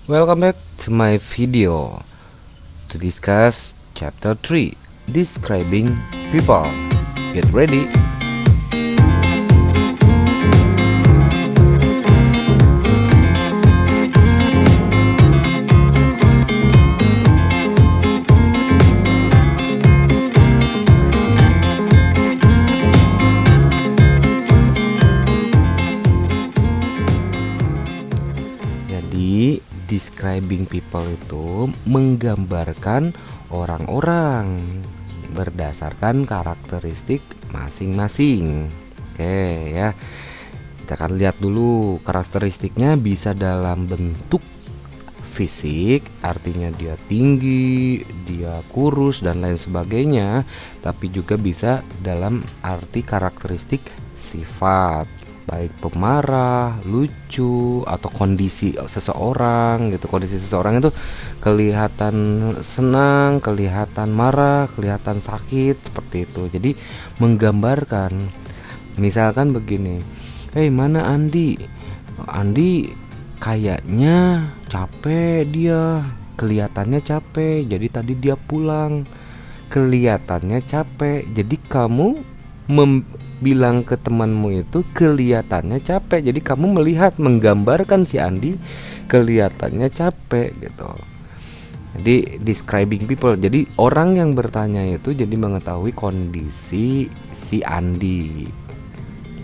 Welcome back to my video to discuss chapter 3, describing people. Get ready. Jadi describing people itu menggambarkan orang-orang berdasarkan karakteristik masing-masing. Oke ya, kita akan lihat dulu karakteristiknya. Bisa dalam bentuk fisik, artinya dia tinggi, dia kurus dan lain sebagainya, tapi juga bisa dalam arti karakteristik sifat, baik pemarah, lucu, atau kondisi seseorang gitu. Kondisi seseorang itu kelihatan senang, kelihatan marah, kelihatan sakit, seperti itu. Jadi menggambarkan, misalkan begini, mana Andi? Andi kayaknya capek, dia kelihatannya capek, jadi tadi dia pulang. Kelihatannya capek, jadi kamu bilang ke temanmu itu kelihatannya capek, jadi kamu melihat, menggambarkan si Andi kelihatannya capek gitu. Jadi describing people, jadi orang yang bertanya itu jadi mengetahui kondisi si Andi.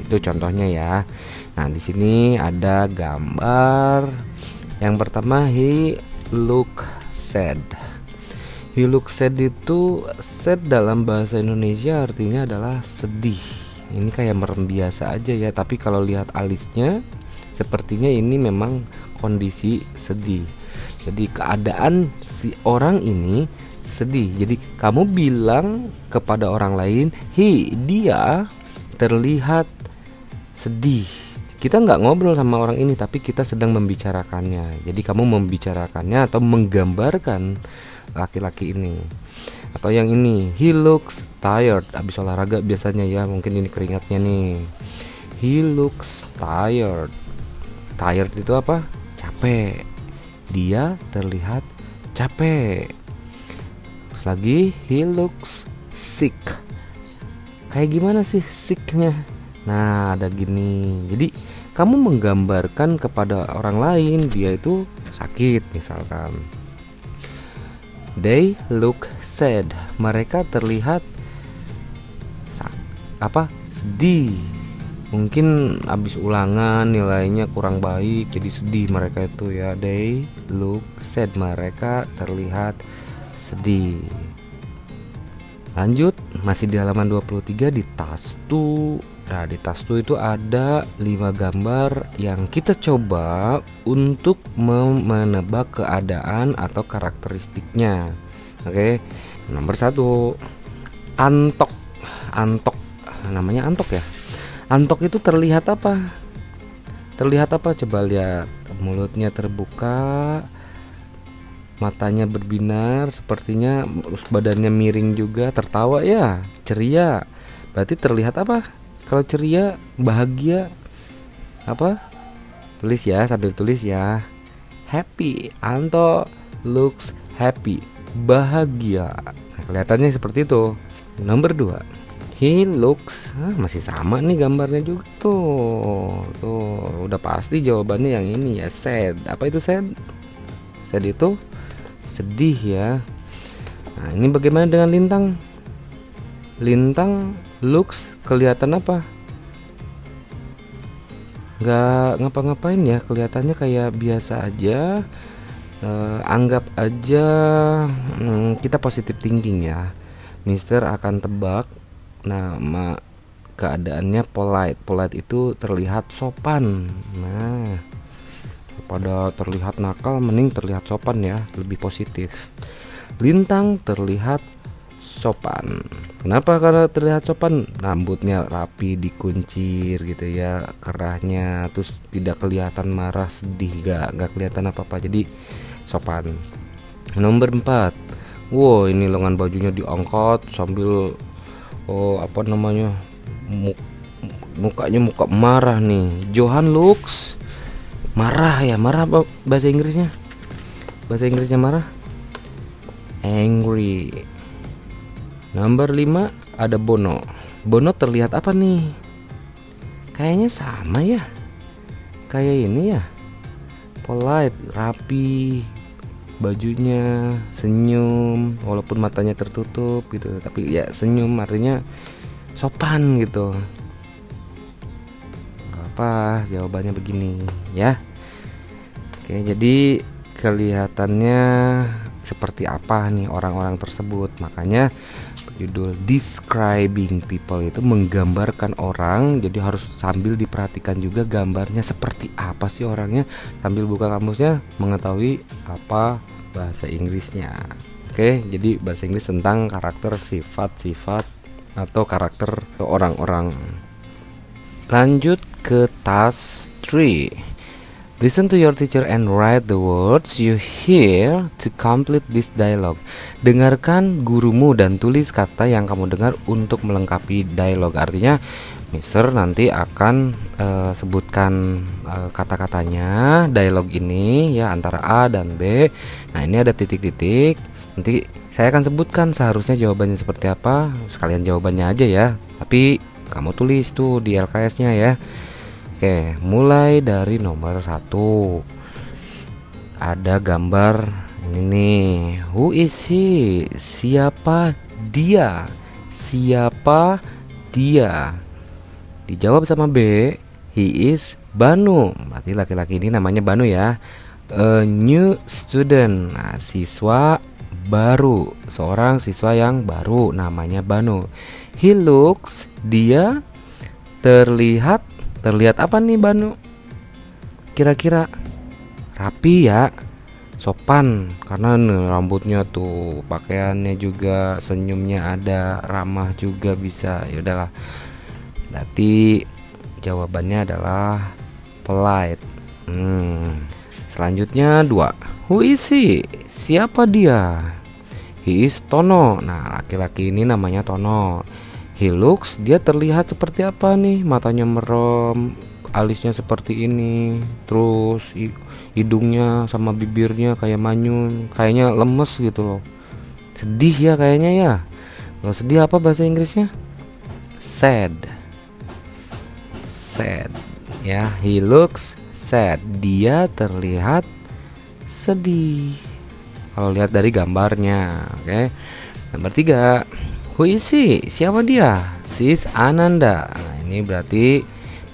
Itu contohnya ya. Nah, di sini ada gambar. Yang pertama, he look sad. He look sad itu, sad dalam bahasa Indonesia artinya adalah sedih. Ini kayak merem biasa aja ya, tapi kalau lihat alisnya sepertinya ini memang kondisi sedih. Jadi keadaan si orang ini sedih. Jadi kamu bilang kepada orang lain, dia terlihat sedih. Kita nggak ngobrol sama orang ini, tapi kita sedang membicarakannya. Jadi kamu membicarakannya atau menggambarkan laki-laki ini. Atau yang ini, he looks tired. Habis olahraga biasanya ya, mungkin ini keringatnya nih. He looks tired. Tired itu apa? Capek. Dia terlihat capek. Terus lagi, he looks sick. Kayak gimana sih sicknya? Nah, ada gini. Jadi kamu menggambarkan kepada orang lain dia itu sakit, misalkan. They look sad. Mereka terlihat sedih. Mungkin habis ulangan nilainya kurang baik, jadi sedih mereka itu ya. They look sad. Mereka terlihat sedih. Lanjut, masih di halaman 23 di tas 2. Nah, di tas 2 itu ada 5 gambar yang kita coba untuk menebak keadaan atau karakteristiknya. Oke. Nomor 1, Antok. Antok. Namanya Antok ya. Antok itu terlihat apa? Terlihat apa? Coba lihat. Mulutnya terbuka, matanya berbinar, sepertinya badannya miring juga, tertawa ya, ceria. Berarti terlihat apa? Kalau ceria, bahagia, apa? Tulis ya, sambil tulis ya. Happy. Anto looks happy, bahagia. Nah, kelihatannya seperti itu. Nomor 2, he looks, masih sama nih gambarnya juga tuh. Tuh, udah pasti jawabannya yang ini ya, sad. Apa itu sad? Sad itu sedih ya. Nah, ini bagaimana dengan Lintang? Lintang looks kelihatan apa? Nggak ngapa-ngapain ya, kelihatannya kayak biasa aja. Anggap aja kita positive thinking ya. Mister akan tebak nama keadaannya polite. Polite itu terlihat sopan. Nah, pada terlihat nakal, mending terlihat sopan ya, lebih positif. Lintang terlihat sopan. Kenapa karena terlihat sopan? Rambutnya rapi, dikuncir gitu ya, kerahnya, terus tidak kelihatan marah, sedih, nggak kelihatan apa-apa, jadi sopan. Nomor 4, wow, ini lengan bajunya diangkat sambil mukanya muka marah nih. Johan looks marah ya, marah apa bahasa Inggrisnya? bahasa Inggrisnya marah? Angry. Nomor 5 ada Bono. Bono terlihat apa nih? Kayaknya sama ya. Kayak ini ya. Polite, rapi, bajunya, senyum walaupun matanya tertutup gitu. Tapi ya senyum artinya sopan gitu. Apa jawabannya begini ya. Oke, jadi kelihatannya seperti apa nih orang-orang tersebut. Makanya judul describing people itu menggambarkan orang. Jadi harus sambil diperhatikan juga gambarnya seperti apa sih orangnya, sambil buka kamusnya mengetahui apa bahasa Inggrisnya. Oke, jadi bahasa Inggris tentang karakter, sifat-sifat atau karakter orang-orang. Lanjut ke task 3. Listen to your teacher and write the words you hear to complete this dialogue. Dengarkan gurumu dan tulis kata yang kamu dengar untuk melengkapi dialog. Artinya, Mister nanti akan sebutkan kata-katanya dialog ini ya, antara A dan B. Nah, ini ada titik-titik. Nanti saya akan sebutkan seharusnya jawabannya seperti apa. Sekalian jawabannya aja ya. Tapi kamu tulis tuh di LKS-nya ya. Oke, mulai dari nomor 1. Ada gambar ini nih. Who is he? Siapa dia? Siapa dia? Dijawab sama B. He is Banu. Berarti laki-laki ini namanya Banu ya. A new student. Nah, siswa baru. Seorang siswa yang baru namanya Banu. He looks, dia terlihat apa nih Banu? Kira-kira rapi ya, sopan karena rambutnya tuh, pakaiannya juga, senyumnya ada, ramah juga bisa. Ya udahlah. Berarti jawabannya adalah polite. Selanjutnya 2. Who is he? Siapa dia? He is Tono. Nah, laki-laki ini namanya Tono. He looks, dia terlihat seperti apa nih? Matanya merem, alisnya seperti ini, terus hidungnya sama bibirnya kayak manyun, kayaknya lemes gitu loh. Sedih ya kayaknya ya. Kalau sedih apa bahasa Inggrisnya? Sad. Sad ya, he looks sad. Dia terlihat sedih kalau lihat dari gambarnya. Oke. Nomor 3. Who is he? Siapa dia? Sis Ananda. Nah, ini berarti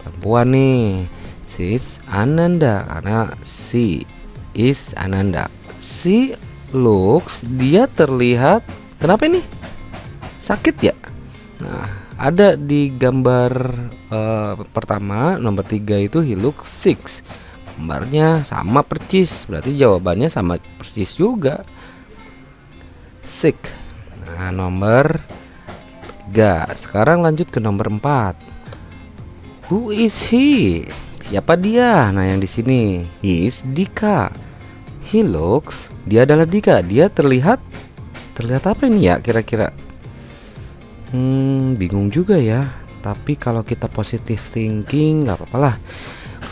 perempuan nih. Sis Ananda karena she is Ananda. She looks, dia terlihat. Kenapa ini? Sakit ya? Nah, ada di gambar pertama nomor 3 itu he looks sick. Gambarnya sama persis. Berarti jawabannya sama persis juga. Sick. Nah, nomor 3. Sekarang lanjut ke nomor 4. Who is he? Siapa dia? Nah, yang di sini he is Dika. He looks, dia adalah Dika. Dia terlihat apa ini ya kira-kira? Bingung juga ya. Tapi kalau kita positive thinking nggak apa-apa lah.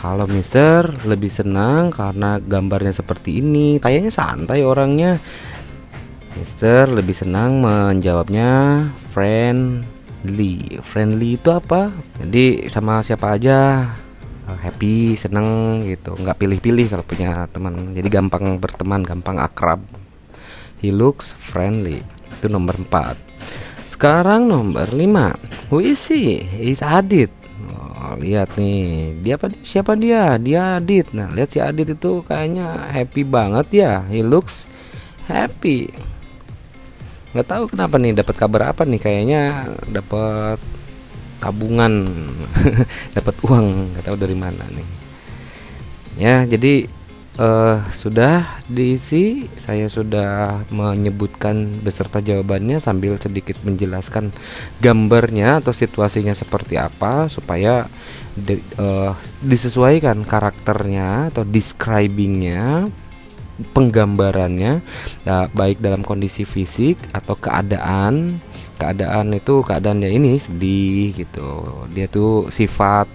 Kalau Mister lebih senang karena gambarnya seperti ini, kayaknya santai orangnya. Mister lebih senang menjawabnya friendly. Friendly itu apa? Jadi sama siapa aja happy, seneng gitu, nggak pilih-pilih kalau punya teman. Jadi gampang berteman, gampang akrab. He looks friendly. Itu nomor 4. Sekarang nomor 5. Who is he? Is Adit. Lihat nih, siapa dia? Dia Adit. Nah, lihat si Adit itu kayaknya happy banget ya. He looks happy. Nggak tahu kenapa nih, dapat kabar apa nih? Kayaknya dapat tabungan, dapat uang, nggak tahu dari mana nih. Ya, jadi sudah diisi. Saya sudah menyebutkan beserta jawabannya sambil sedikit menjelaskan gambarnya atau situasinya seperti apa supaya disesuaikan karakternya atau describingnya, penggambarannya, baik dalam kondisi fisik atau keadaan itu keadaannya ini sedih gitu. Dia tuh sifat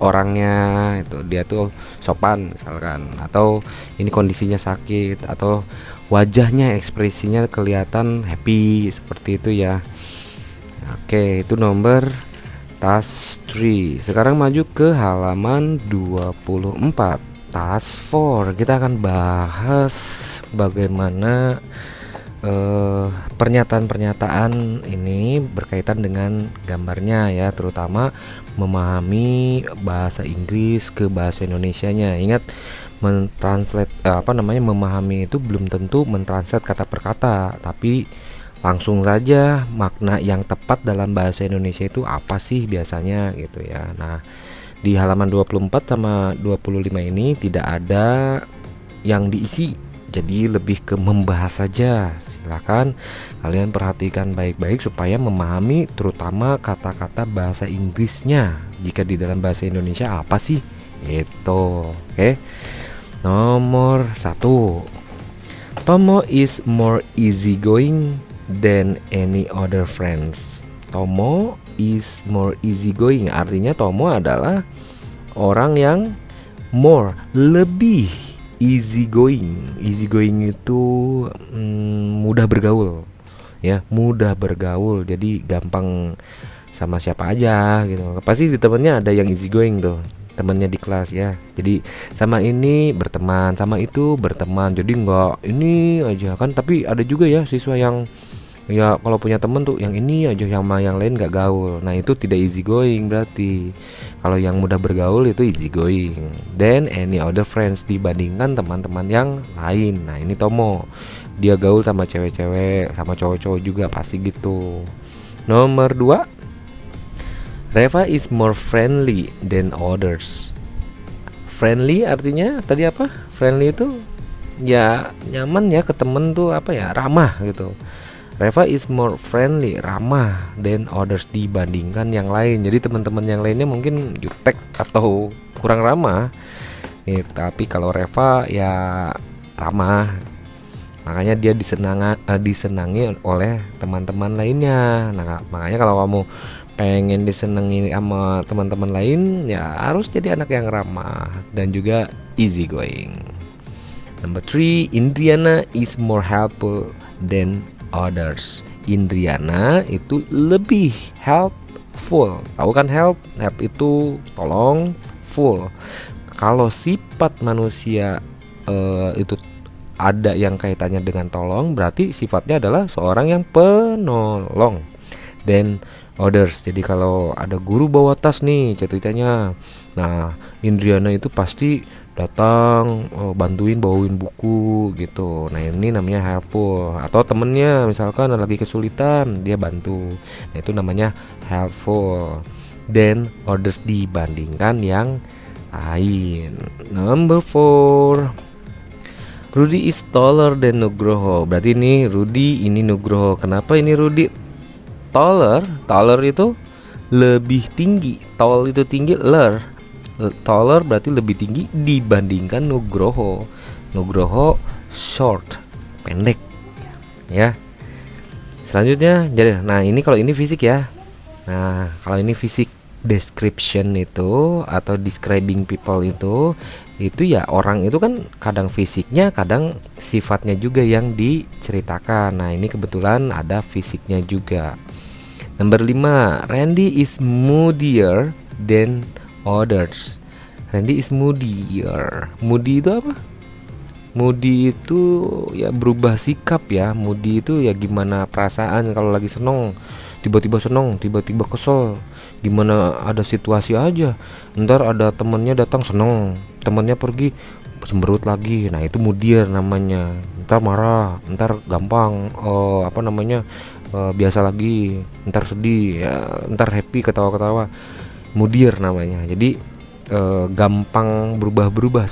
orangnya itu dia tuh sopan misalkan, atau ini kondisinya sakit, atau wajahnya ekspresinya kelihatan happy seperti itu ya. Oke, itu nomor task 3. Sekarang maju ke halaman 24. Task 4. Kita akan bahas bagaimana pernyataan-pernyataan ini berkaitan dengan gambarnya ya, terutama memahami bahasa Inggris ke bahasa Indonesianya. Ingat, memahami itu belum tentu mentranslate kata per kata, tapi langsung saja makna yang tepat dalam bahasa Indonesia itu apa sih biasanya gitu ya. Nah, di halaman 24 sama 25 ini tidak ada yang diisi, jadi lebih ke membahas saja. Silakan kalian perhatikan baik-baik supaya memahami terutama kata-kata bahasa Inggrisnya jika di dalam bahasa Indonesia apa sih itu. Oke. Nomor 1. Tomo is more easygoing than any other friends. Tomo is more easygoing, artinya Tomo adalah orang yang lebih easygoing. Easygoing itu mudah bergaul ya, mudah bergaul, jadi gampang sama siapa aja gitu. Pasti di temennya ada yang easygoing tuh, temennya di kelas ya. Jadi sama ini berteman, sama itu berteman, jadi nggak ini aja kan. Tapi ada juga ya siswa yang ya kalau punya temen tuh yang ini aja, yang sama yang lain gak gaul. Nah itu tidak easy going berarti. Kalau yang mudah bergaul itu easy going. Then any other friends, dibandingkan teman-teman yang lain. Nah ini Tomo, dia gaul sama cewek-cewek, sama cowok-cowok juga pasti gitu. Nomor 2. Reva is more friendly than others. Friendly artinya tadi apa? Friendly itu ya nyaman ya ke temen tuh, apa ya, ramah gitu. Reva is more friendly, ramah than others, dibandingkan yang lain. Jadi teman-teman yang lainnya mungkin jutek atau kurang ramah. Tapi kalau Reva ya ramah. Makanya dia disenangi oleh teman-teman lainnya. Nah, makanya kalau kamu pengen disenangi sama teman-teman lain ya harus jadi anak yang ramah dan juga easy going. Number 3, Indriana is more helpful than others. Indriana itu lebih helpful. Tahu kan help? Help itu tolong, full. Kalau sifat manusia itu ada yang kaitannya dengan tolong, berarti sifatnya adalah seorang yang penolong. Then others. Jadi kalau ada guru bawa tas nih ceritanya, nah Indriana itu pasti datang bantuin bawain buku gitu. Nah ini namanya helpful. Atau temennya misalkan lagi kesulitan, dia bantu. Nah itu namanya helpful. Then others, dibandingkan yang lain. Number 4, Rudy is taller than Nugroho. Berarti ini Rudy, ini Nugroho. Kenapa ini Rudy taller? Taller itu lebih tinggi. Tall itu tinggi, taller berarti lebih tinggi dibandingkan Nugroho. Nugroho short, pendek ya. Selanjutnya jadi, nah ini kalau ini fisik ya. Nah kalau ini fisik, description itu atau describing people itu ya orang itu kan kadang fisiknya, kadang sifatnya juga yang diceritakan. Nah ini kebetulan ada fisiknya juga. Nomor 5, Randy is moodier than others. Randy is moodier. Moody itu apa? Moody itu ya berubah sikap ya. Moody itu ya gimana perasaan kalau lagi seneng, tiba-tiba seneng, tiba-tiba kesel. Gimana ada situasi aja, ntar ada temennya datang seneng, temennya pergi cemberut lagi. Nah itu moodier namanya. Ntar marah, ntar gampang biasa lagi, ntar sedih ya, ntar happy, ketawa-ketawa. Moodier namanya. Jadi gampang berubah-berubah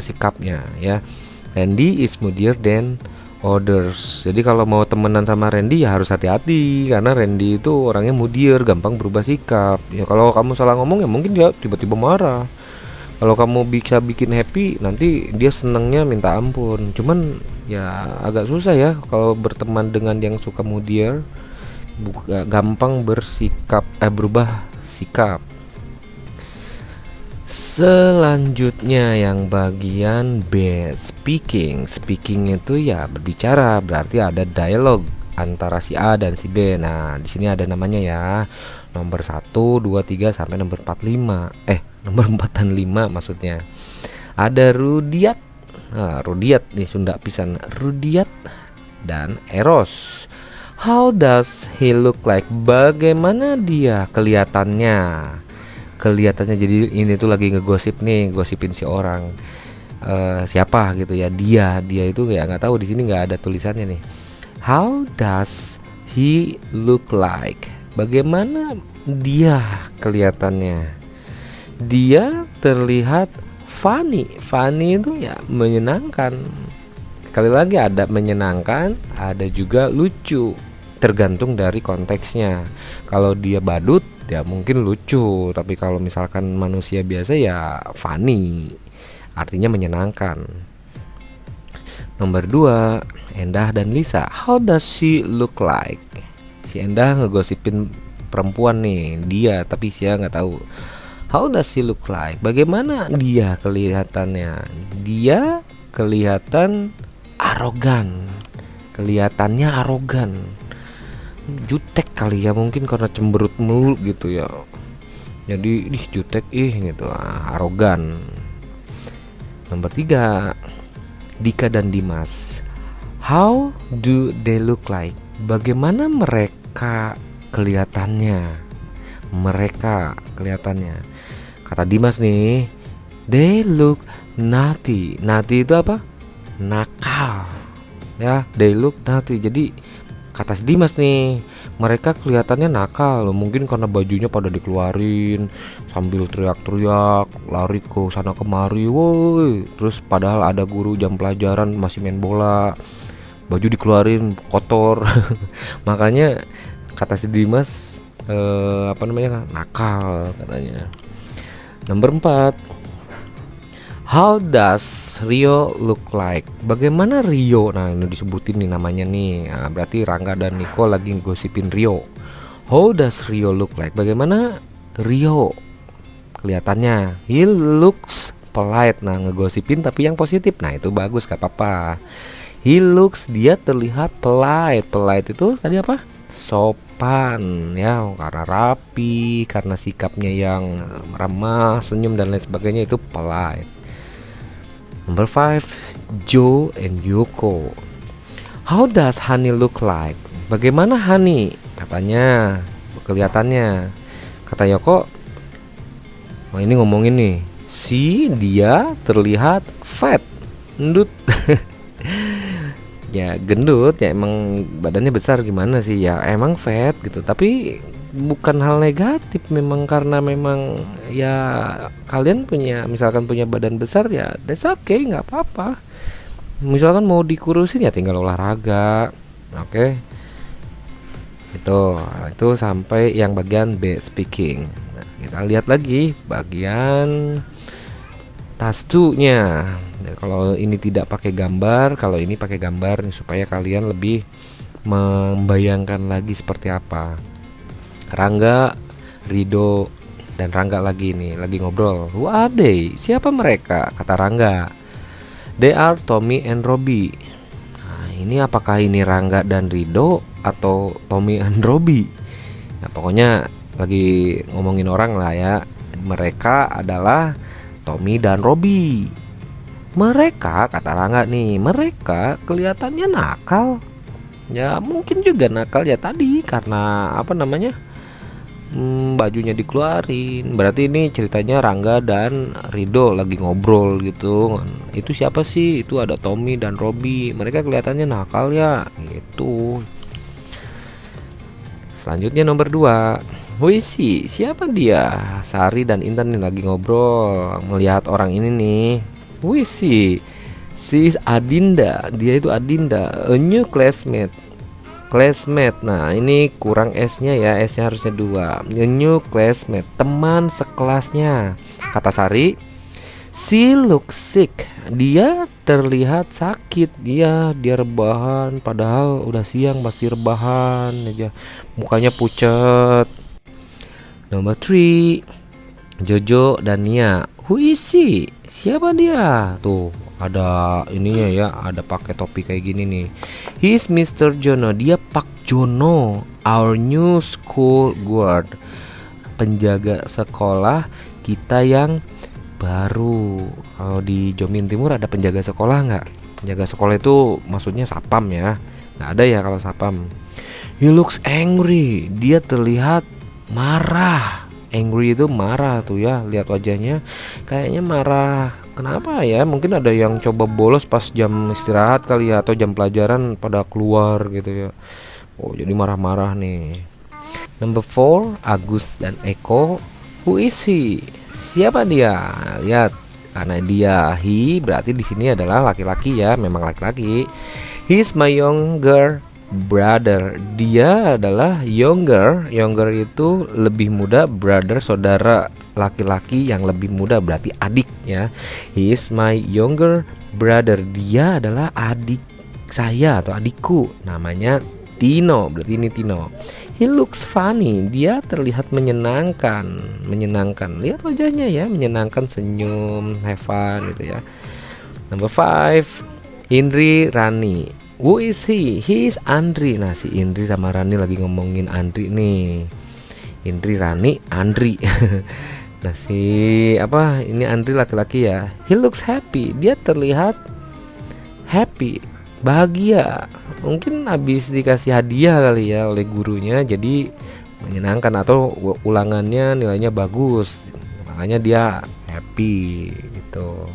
sikapnya ya. Randy is moodier than others. Jadi kalau mau temenan sama Randy ya harus hati-hati, karena Randy itu orangnya moodier, gampang berubah sikap. Ya kalau kamu salah ngomong ya mungkin dia tiba-tiba marah. Kalau kamu bisa bikin happy, nanti dia senengnya minta ampun. Cuman ya agak susah ya kalau berteman dengan yang suka moodier, gampang berubah sikap. Selanjutnya yang bagian B, speaking. Speaking itu ya berbicara, berarti ada dialog antara si A dan si B. Nah, di sini ada namanya ya. Nomor 1, 2, 3 sampai nomor 45. Nomor 4 dan 5 maksudnya. Ada Rudiat. Nah, Rudiat nih Sunda pisan. Rudiat dan Eros. How does he look like? Bagaimana dia kelihatannya? Kelihatannya jadi ini tuh lagi ngegosip nih, gosipin si orang. Siapa gitu ya? Dia itu ya nggak tahu, di sini nggak ada tulisannya nih. How does he look like? Bagaimana dia kelihatannya? Dia terlihat funny. Funny itu ya menyenangkan. Sekali lagi ada menyenangkan, ada juga lucu. Tergantung dari konteksnya. Kalau dia badut ya mungkin lucu, tapi kalau misalkan manusia biasa ya funny, artinya menyenangkan. Nomor 2, Endah dan Lisa. How does she look like? Si Endah ngegosipin perempuan nih, dia, tapi saya nggak tahu. How does she look like? Bagaimana dia kelihatannya? Dia kelihatan arogan. Kelihatannya arogan. Jutek kali ya, mungkin karena cemberut mulu gitu ya. Jadi jutek gitu, arogan. Nomor 3, Dika dan Dimas. How do they look like? Bagaimana mereka kelihatannya? Kata Dimas nih, they look naughty. Naughty itu apa? Nakal. Ya, they look naughty. Jadi kata si Dimas nih, mereka kelihatannya nakal. Mungkin karena bajunya pada dikeluarin sambil teriak-teriak, lari ke sana kemari, woi. Terus padahal ada guru jam pelajaran masih main bola, baju dikeluarin kotor. Makanya kata si Dimas nakal katanya. Nomor 4, how does Rio look like? Bagaimana Rio? Nah, ini disebutin nih namanya nih. Nah, berarti Rangga dan Niko lagi gosipin Rio. How does Rio look like? Bagaimana Rio kelihatannya? He looks polite. Nah, ngegosipin tapi yang positif. Nah, itu bagus, gak apa-apa. He looks, dia terlihat polite. Polite itu tadi apa? Sopan ya, karena rapi, karena sikapnya yang ramah, senyum dan lain sebagainya, itu polite. Number 5, Joe and Yoko. How does Honey look like? Bagaimana Honey? Katanya, kelihatannya. Kata Yoko, ini ngomongin nih, dia terlihat fat, gendut. Ya gendut ya, emang badannya besar gimana sih ya, emang fat gitu. Tapi bukan hal negatif, memang karena memang ya kalian misalkan punya badan besar ya that's okay, nggak apa-apa. Misalkan mau dikurusin ya tinggal olahraga. Oke. Itu sampai yang bagian B, speaking. Nah, kita lihat lagi bagian task 2-nya. Nah, kalau ini tidak pakai gambar, kalau ini pakai gambar nih, supaya kalian lebih membayangkan lagi seperti apa. Rangga, Rido, dan Rangga lagi ngobrol. Who are they? Siapa mereka? Kata Rangga. They are Tommy and Robbie. Nah, ini apakah ini Rangga dan Rido atau Tommy and Robbie? Nah, pokoknya lagi ngomongin orang lah ya. Mereka adalah Tommy dan Robbie. Mereka, kata Rangga nih, mereka kelihatannya nakal. Ya mungkin juga nakal ya tadi karena bajunya dikeluarin. Berarti ini ceritanya Rangga dan Rido lagi ngobrol gitu. Itu siapa sih? Itu ada Tommy dan Robbie. Mereka kelihatannya nakal ya gitu. Selanjutnya nomor 2, Wisi, siapa dia? Sari dan Intan nih lagi ngobrol, melihat orang ini nih. Wisi, si Adinda, dia itu Adinda, a new classmate. Nah ini kurang S-nya ya, S-nya harusnya 2. A new classmate, teman sekelasnya. Kata Sari, she looks sick, dia terlihat sakit. Dia rebahan, padahal udah siang masih rebahan aja, mukanya pucat. Nomor 3, Jojo dan Nia. Who is she? Siapa dia? Tuh, ada ininya ya, ada pakai topi kayak gini nih. He's Mr. Jono. Dia Pak Jono, our new school guard. Penjaga sekolah kita yang baru. Kalau di Jomin Timur ada penjaga sekolah nggak? Penjaga sekolah itu maksudnya sapam ya. Nggak ada ya kalau sapam. He looks angry. Dia terlihat marah. Angry itu marah tuh ya, lihat wajahnya kayaknya marah. Kenapa ya? Mungkin ada yang coba bolos pas jam istirahat kali ya, atau jam pelajaran pada keluar gitu ya. Oh, jadi marah-marah nih. Number 4, Agus dan Eko. Who is he? Siapa dia? Lihat, karena dia he berarti di sini adalah laki-laki ya, memang laki-laki. He's my younger brother. Dia adalah younger. Younger itu lebih muda, brother saudara laki-laki yang lebih muda, berarti adik ya. He is my younger brother. Dia adalah adik saya atau adikku. Namanya Tino, berarti ini Tino. He looks funny. Dia terlihat menyenangkan. Menyenangkan. Lihat wajahnya ya, menyenangkan, senyum, have fun gitu ya. Number 5, Indri Rani. Who is he? He is Andri. Nah, si Indri sama Rani lagi ngomongin Andri nih. Indri, Rani, Andri. Nah, si apa? Ini Andri laki-laki ya. He looks happy. Dia terlihat happy, bahagia. Mungkin habis dikasih hadiah kali ya oleh gurunya, jadi menyenangkan, atau ulangannya nilainya bagus. Makanya dia happy gitu.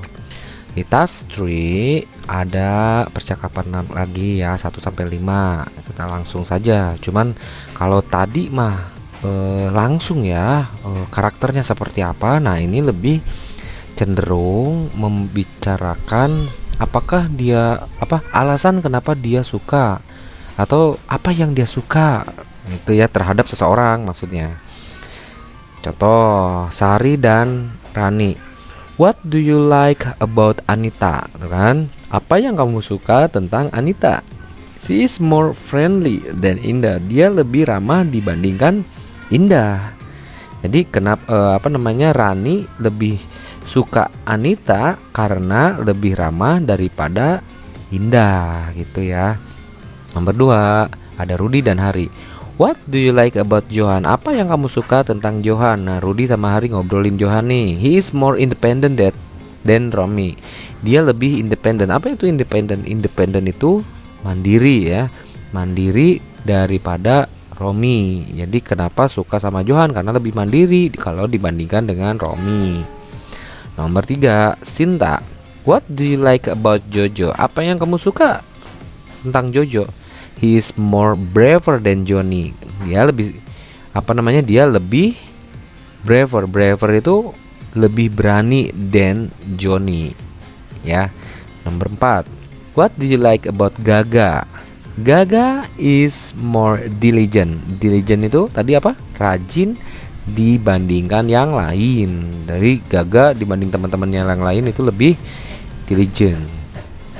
Di task 3 ada percakapan lagi ya, 1-5. Kita langsung saja. Cuman kalau tadi mah langsung ya, karakternya seperti apa. Nah, ini lebih cenderung membicarakan apakah dia alasan kenapa dia suka, atau apa yang dia suka itu ya terhadap seseorang maksudnya. Contoh, Sari dan Rani. What do you like about Anita? Tuh kan? Apa yang kamu suka tentang Anita? She is more friendly than Indah. Dia lebih ramah dibandingkan Indah. Jadi kenapa Rani lebih suka Anita karena lebih ramah daripada Indah gitu ya. Nomor 2, ada Rudi dan Hari. What do you like about Johan? Apa yang kamu suka tentang Johan? Nah, Rudi sama Hari ngobrolin Johan nih. He is more independent than Romi. Dia lebih independen. Apa itu independen? Independen itu mandiri ya. Mandiri daripada Romi. Jadi kenapa suka sama Johan? Karena lebih mandiri kalau dibandingkan dengan Romi. Nomor 3, Sinta. What do you like about Jojo? Apa yang kamu suka tentang Jojo? He is more braver than Johnny. Dia lebih Dia lebih braver. Braver itu lebih berani than Johnny. Ya. Nomor 4. What do you like about Gaga? Gaga is more diligent. Diligent itu tadi apa? Rajin dibandingkan yang lain. Dari Gaga dibanding teman-temannya yang lain itu lebih diligent.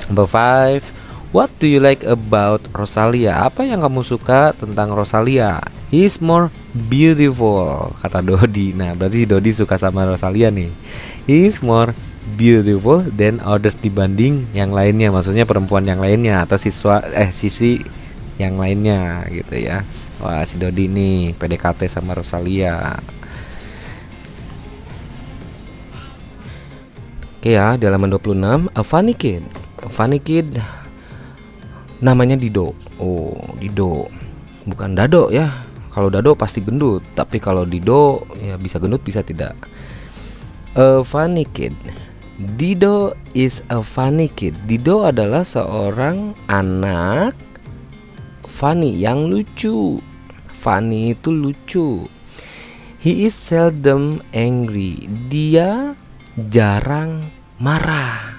Number 5. What do you like about Rosalia? Apa yang kamu suka tentang Rosalia? He is more beautiful, kata Dodi. Nah, berarti Dodi suka sama Rosalia nih. He is more beautiful than others, dibanding yang lainnya. Maksudnya perempuan yang lainnya atau sisi yang lainnya gitu ya. Wah, si Dodi nih PDKT sama Rosalia. Oke ya, di halaman 26, a funny kid. A funny kid namanya Dido. Oh, Dido. Bukan Dado ya. Kalau Dado pasti gendut, tapi kalau Dido ya bisa gendut bisa tidak. A funny kid. Dido is a funny kid. Dido adalah seorang anak funny, yang lucu. Funny itu lucu. He is seldom angry. Dia jarang marah.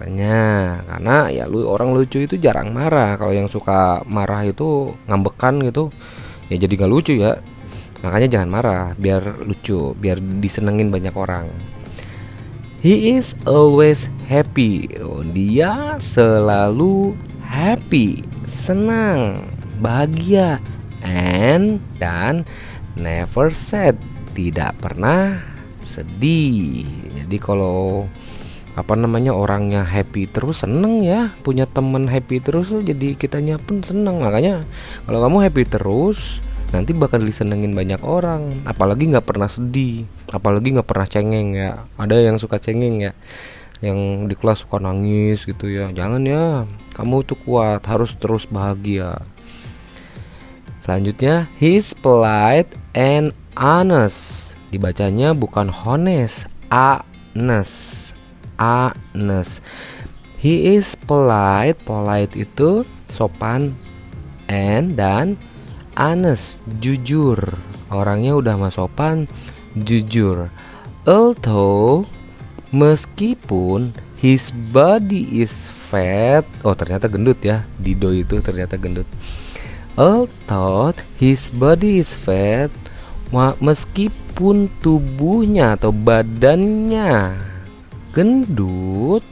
Karena ya orang lucu itu jarang marah. Kalau yang suka marah itu ngambekan gitu, ya jadi gak lucu ya. Makanya jangan marah, biar lucu, biar disenengin banyak orang. He is always happy. Dia selalu happy, senang, bahagia, dan never sad, tidak pernah sedih. Jadi kalau orangnya happy terus seneng ya, punya temen happy terus tuh jadi kitanya pun seneng. Makanya kalau kamu happy terus nanti bakal disenengin banyak orang. Apalagi nggak pernah sedih, apalagi nggak pernah cengeng ya. Ada yang suka cengeng ya, yang di kelas suka nangis gitu ya. Jangan ya, kamu tuh kuat, harus terus bahagia. Selanjutnya, he's polite and honest. Dibacanya bukan honest, honest. Honest. He is polite. Polite itu sopan, and dan honest, jujur. Orangnya udah mah sopan, jujur. Although, meskipun his body is fat. Oh, ternyata gendut ya. Dido itu ternyata gendut. Although his body is fat, meskipun tubuhnya atau badannya gendut,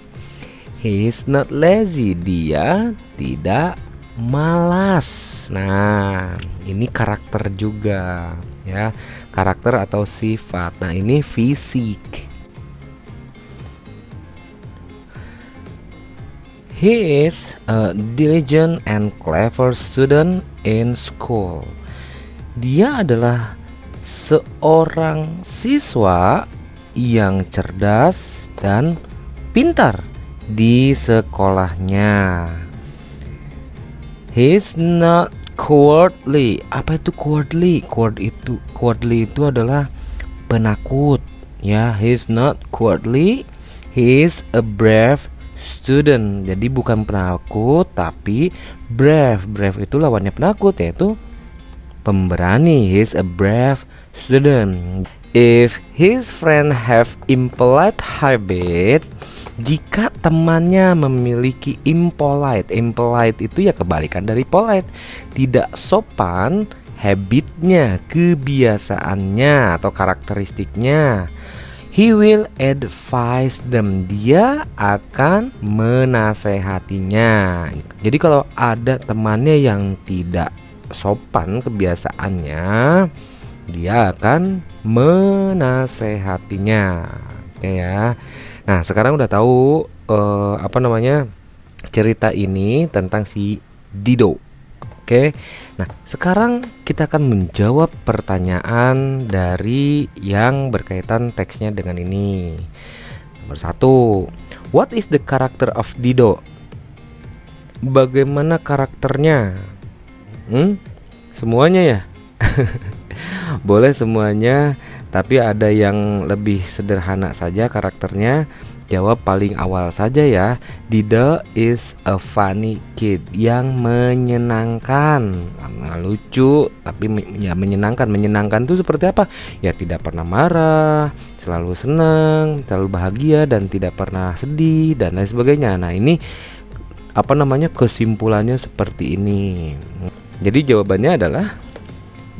he is not lazy. Dia tidak malas. Nah, ini karakter juga ya, karakter atau sifat. Nah, ini fisik. He is a diligent and clever student in school. Dia adalah seorang siswa yang cerdas dan pintar di sekolahnya. He's not cowardly. Apa itu cowardly? Cowardly itu adalah penakut ya. He's not cowardly. He's a brave student. Jadi bukan penakut tapi brave. Brave itu lawannya penakut, yaitu pemberani. He's a brave student. If his friend have impolite habit, jika temannya memiliki impolite. Impolite itu ya kebalikan dari polite, tidak sopan. Habitnya, kebiasaannya atau karakteristiknya. He will advise them. Dia akan menasehatinya. Jadi kalau ada temannya yang tidak sopan kebiasaannya, dia akan menasehatinya. Oke ya. Nah, sekarang udah tahu cerita ini tentang si Dido. Oke. Nah, sekarang kita akan menjawab pertanyaan dari yang berkaitan teksnya dengan ini. Nomor 1. What is the character of Dido? Bagaimana karakternya? Semuanya ya? Boleh semuanya, tapi ada yang lebih sederhana saja karakternya. Jawab paling awal saja ya. Dido is a funny kid, yang menyenangkan. Lucu tapi ya menyenangkan. Menyenangkan itu seperti apa? Ya tidak pernah marah, selalu senang, selalu bahagia, dan tidak pernah sedih dan lain sebagainya. Nah, ini kesimpulannya seperti ini. Jadi jawabannya adalah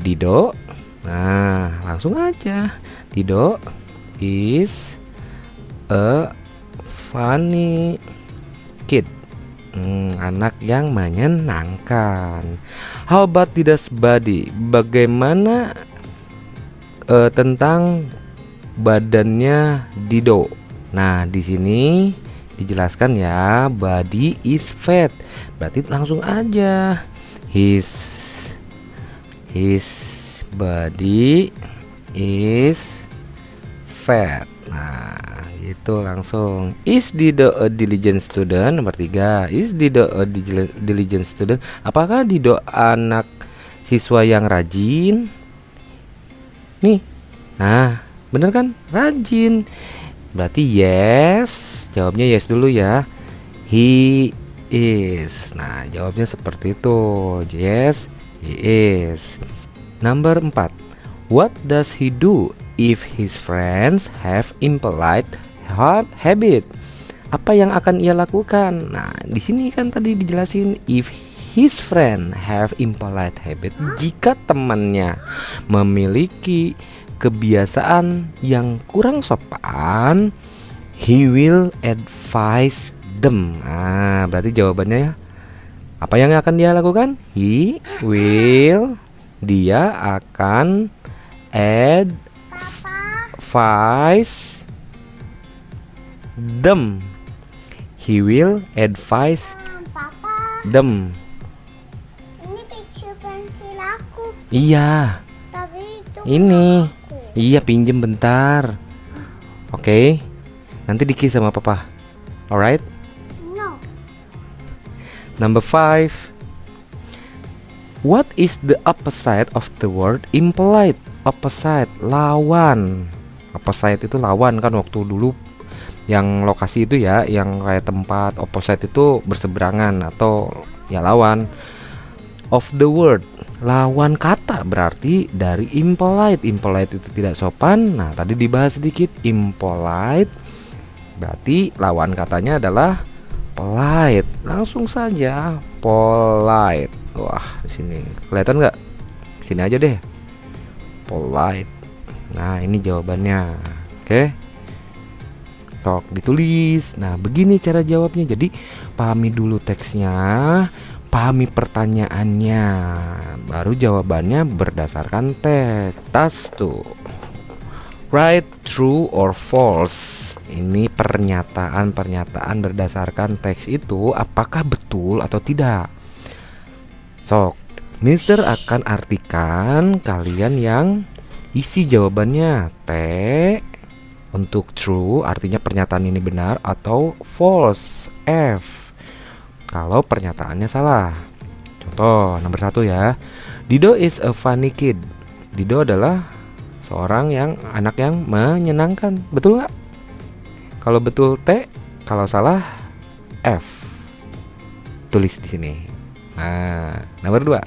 Dido. Nah, langsung aja. Dido is a funny kid. Anak yang menyenangkan. How about Dido's body? Bagaimana tentang badannya Dido? Nah, di sini dijelaskan ya, body is fat. Berarti langsung aja his body is fat. Nah, itu langsung. Is Dido a diligent student? Nomor 3. Is Dido a diligent student? Apakah Dido anak siswa yang rajin? Nih. Nah, bener kan? Rajin. Berarti yes. Jawabnya yes dulu ya. He is. Nah, jawabnya seperti itu. Yes, he is. Number 4. What does he do if his friends have impolite habit? Apa yang akan ia lakukan? Nah, di sini kan tadi dijelasin if his friend have impolite habit. Jika temannya memiliki kebiasaan yang kurang sopan, he will advise them. Nah, berarti jawabannya apa yang akan dia lakukan? He will, dia akan advise them. He will advise Papa, them. ini picture pensil aku. Iya, Tapi itu ini. aku. Iya, pinjem bentar. Oke. Nanti dikis sama papa. Alright. No. Number 5. What is the opposite of the word impolite? Opposite, lawan. Opposite itu lawan kan, waktu dulu yang lokasi itu ya, yang kayak tempat. Opposite itu berseberangan atau ya lawan. Of the word, lawan kata berarti dari impolite. Impolite itu tidak sopan. Nah, tadi dibahas sedikit. Impolite berarti lawan katanya adalah polite. Langsung saja polite. Wah, di sini kelihatan nggak? Sini aja deh. Polite. Nah, ini jawabannya. Oke. Tok ditulis. Nah, begini cara jawabnya. Jadi pahami dulu teksnya, pahami pertanyaannya, baru jawabannya berdasarkan teks. Tas tuh. Right, true, or false. Ini pernyataan berdasarkan teks itu apakah betul atau tidak. Sok, Mister akan artikan kalian yang isi jawabannya. T untuk true artinya pernyataan ini benar, atau false, F kalau pernyataannya salah. Contoh nomor 1 ya. Dido is a funny kid. Dido adalah seorang anak yang menyenangkan. Betul nggak? Kalau betul T, kalau salah F. Tulis di sini. Nah, nomor 2.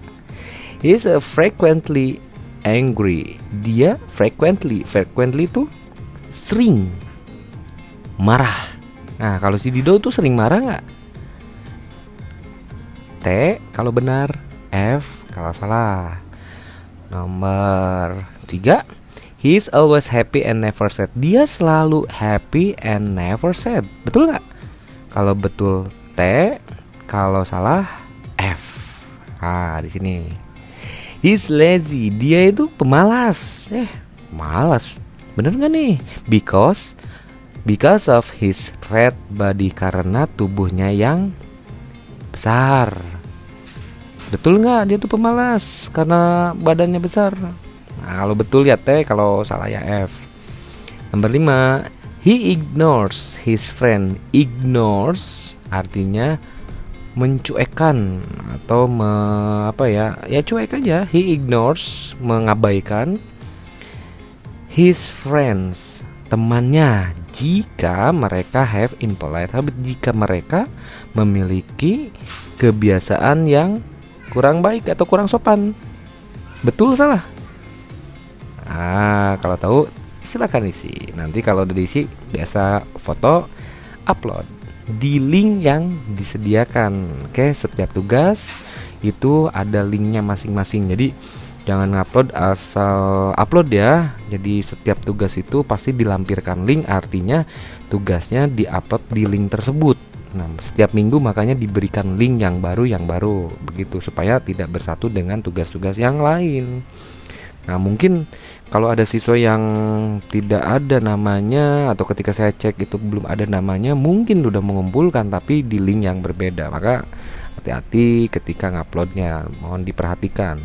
He is frequently angry. Dia frequently itu sering marah. Nah, kalau si Dido tuh sering marah nggak? T kalau benar, F kalau salah. Nomor 3. He is always happy and never sad. Dia selalu happy and never sad. Betul nggak? Kalau betul T, kalau salah F. Di sini. He's lazy. Dia itu pemalas. Malas. Bener nggak nih? Because of his fat body, karena tubuhnya yang besar. Betul nggak dia tuh pemalas karena badannya besar? Nah, kalau betul ya T, kalau salah ya F. Nomor 5. He ignores his friend. Ignores artinya mencuekkan atau cuek aja. He ignores, mengabaikan his friends, temannya, jika mereka have impolite habit, jika mereka memiliki kebiasaan yang kurang baik atau kurang sopan. Betul salah? Kalau tahu silakan isi. Nanti kalau udah diisi, biasa foto, upload di link yang disediakan. Oke, setiap tugas itu ada linknya masing-masing. Jadi jangan ngupload asal upload ya. Jadi setiap tugas itu pasti dilampirkan link, artinya tugasnya diupload di link tersebut. Nah, setiap minggu makanya diberikan link yang baru begitu, supaya tidak bersatu dengan tugas-tugas yang lain. Nah, mungkin kalau ada siswa yang tidak ada namanya, atau ketika saya cek itu belum ada namanya, mungkin udah mengumpulkan tapi di link yang berbeda. Maka hati-hati ketika nguploadnya, mohon diperhatikan.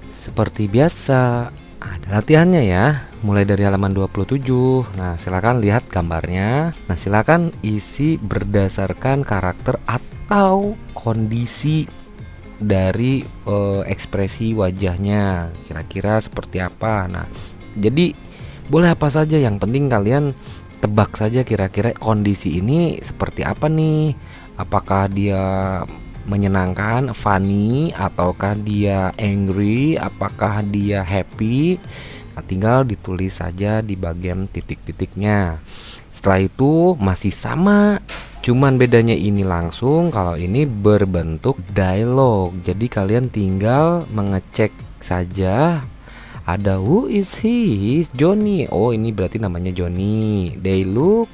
Seperti biasa, ada latihannya ya, mulai dari halaman 27. Nah, silakan lihat gambarnya. Nah, silakan isi berdasarkan karakter atau kondisi dari ekspresi wajahnya, kira-kira seperti apa. Nah, jadi boleh apa saja, yang penting kalian tebak saja kira-kira kondisi ini seperti apa nih. Apakah dia menyenangkan, funny, ataukah dia angry, apakah dia happy. Nah, tinggal ditulis saja di bagian titik-titiknya. Setelah itu masih sama, cuman bedanya ini langsung, kalau ini berbentuk dialog. Jadi kalian tinggal mengecek saja. Ada who is he? He's Johnny. Oh, ini berarti namanya Johnny. They look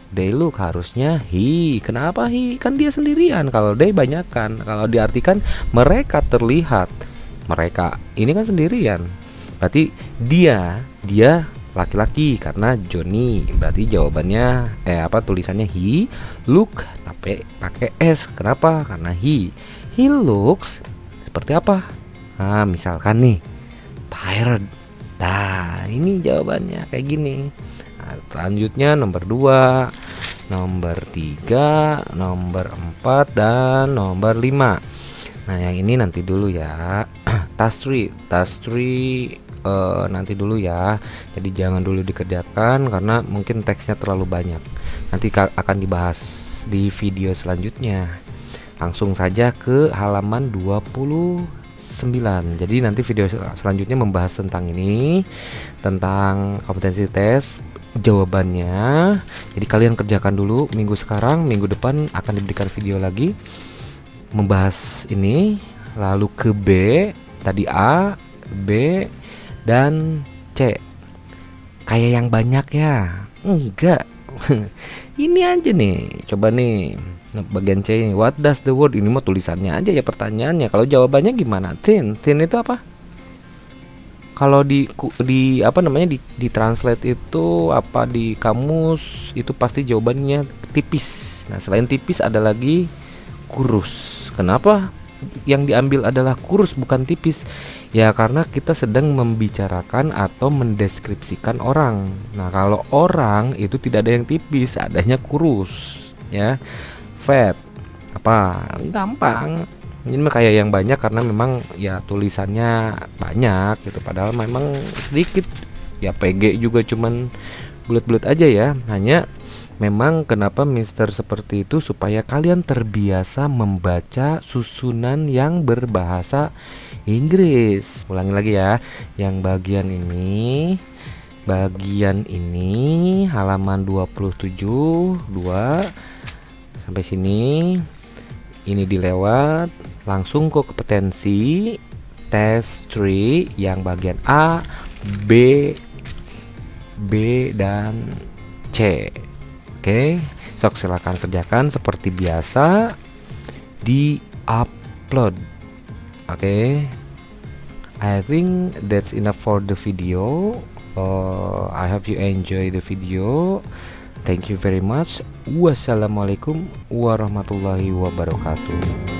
harusnya he. Kenapa he? Kan dia sendirian. Kalau they banyakan. Kalau diartikan mereka terlihat. Mereka ini kan sendirian. Berarti dia laki-laki karena Johnny. Berarti jawabannya tulisannya he look tapi pakai s. Kenapa? Karena he looks seperti apa? Nah, misalkan nih tired. Nah, ini jawabannya kayak gini. Nah, selanjutnya nomor 2, nomor 3, nomor 4, dan nomor 5. Nah, yang ini nanti dulu ya. Task 3 nanti dulu ya. Jadi jangan dulu dikerjakan karena mungkin teksnya terlalu banyak. Nanti akan dibahas di video selanjutnya. Langsung saja ke halaman 29. Jadi nanti video selanjutnya membahas tentang ini, tentang kompetensi tes, jawabannya. Jadi kalian kerjakan dulu minggu sekarang, minggu depan akan diberikan video lagi membahas ini. Lalu ke B, tadi A, B, dan C. Kayak yang banyak ya? Enggak. Ini aja nih. Coba nih bagian C ini. What does the word? Ini mah tulisannya aja ya pertanyaannya. Kalau jawabannya gimana? Thin itu apa? Kalau di translate itu apa di kamus itu pasti jawabannya tipis. Nah, selain tipis ada lagi kurus. Kenapa yang diambil adalah kurus bukan tipis? Ya karena kita sedang membicarakan atau mendeskripsikan orang. Nah, kalau orang itu tidak ada yang tipis, adanya kurus ya. Fat apa? Gampang. Ini kayak yang banyak karena memang ya tulisannya banyak gitu, padahal memang sedikit. Ya PG juga cuman bulat-bulat aja ya. Hanya memang kenapa Mister seperti itu supaya kalian terbiasa membaca susunan yang berbahasa Inggris. Ulangi lagi ya. Yang bagian ini halaman 27 2 sampai sini. Ini dilewat, langsung ke kompetensi tes 3 yang bagian A, B, dan C. Oke, sok silakan kerjakan seperti biasa di upload. Oke, I think that's enough for the video. I hope you enjoy the video. Thank you very much. Wassalamualaikum warahmatullahi wabarakatuh.